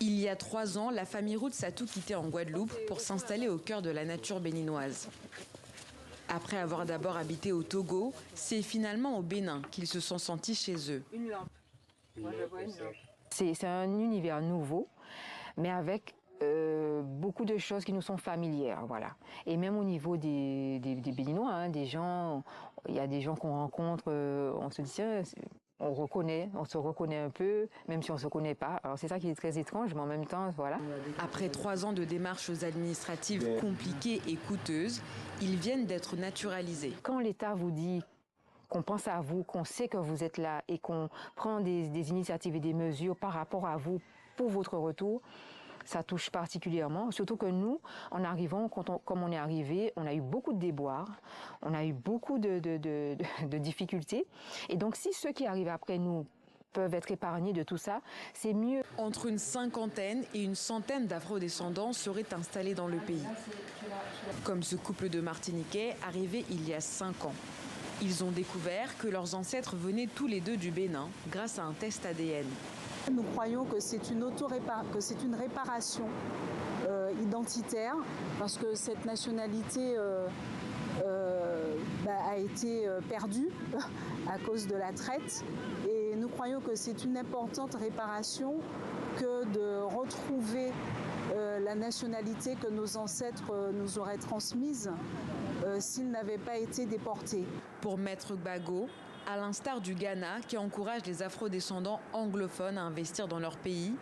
Il y a 3 ans, la famille Roots a tout quitté en Guadeloupe pour s'installer au cœur de la nature béninoise. Après avoir d'abord habité au Togo, c'est finalement au Bénin qu'ils se sont sentis chez eux. Une lampe. Moi, je vois une lampe. C'est un univers nouveau, mais avec beaucoup de choses qui nous sont familières, voilà. Et même au niveau des Béninois, hein, il y a des gens qu'on rencontre, on se dit tiens, on se reconnaît un peu, même si on ne se connaît pas. Alors c'est ça qui est très étrange, mais en même temps, voilà. Après 3 ans de démarches administratives compliquées et coûteuses, ils viennent d'être naturalisés. Quand l'État vous dit qu'on pense à vous, qu'on sait que vous êtes là et qu'on prend des initiatives et des mesures par rapport à vous pour votre retour, ça touche particulièrement. Surtout que nous, en arrivant, comme on est arrivé, on a eu beaucoup de déboires, on a eu beaucoup de difficultés. Et donc, si ceux qui arrivent après nous peuvent être épargnés de tout ça, c'est mieux. Entre une 50aine et une 100aine d'afro-descendants seraient installés dans le pays. Comme ce couple de Martiniquais arrivé il y a 5 ans. Ils ont découvert que leurs ancêtres venaient tous les deux du Bénin grâce à un test ADN. Nous croyons que c'est une réparation identitaire parce que cette nationalité a été perdue à cause de la traite et nous croyons que c'est une importante réparation que de retrouver la nationalité que nos ancêtres nous auraient transmise s'ils n'avaient pas été déportés. Pour Maître Gbagbo, à l'instar du Ghana qui encourage les afro-descendants anglophones à investir dans leur pays,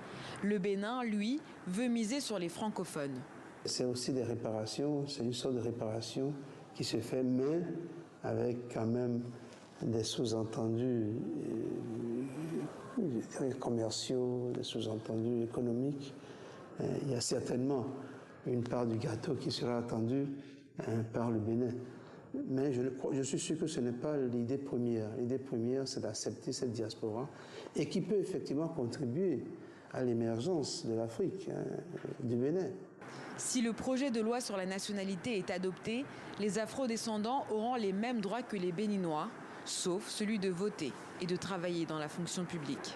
le Bénin, lui, veut miser sur les francophones. C'est aussi des réparations, c'est une sorte de réparation qui se fait, mais avec quand même des sous-entendus commerciaux, des sous-entendus économiques. Il y a certainement une part du gâteau qui sera attendue par le Bénin. Mais je suis sûr que ce n'est pas l'idée première. L'idée première, c'est d'accepter cette diaspora et qui peut effectivement contribuer à l'émergence de l'Afrique, du Bénin. Si le projet de loi sur la nationalité est adopté, les afro-descendants auront les mêmes droits que les Béninois, sauf celui de voter et de travailler dans la fonction publique.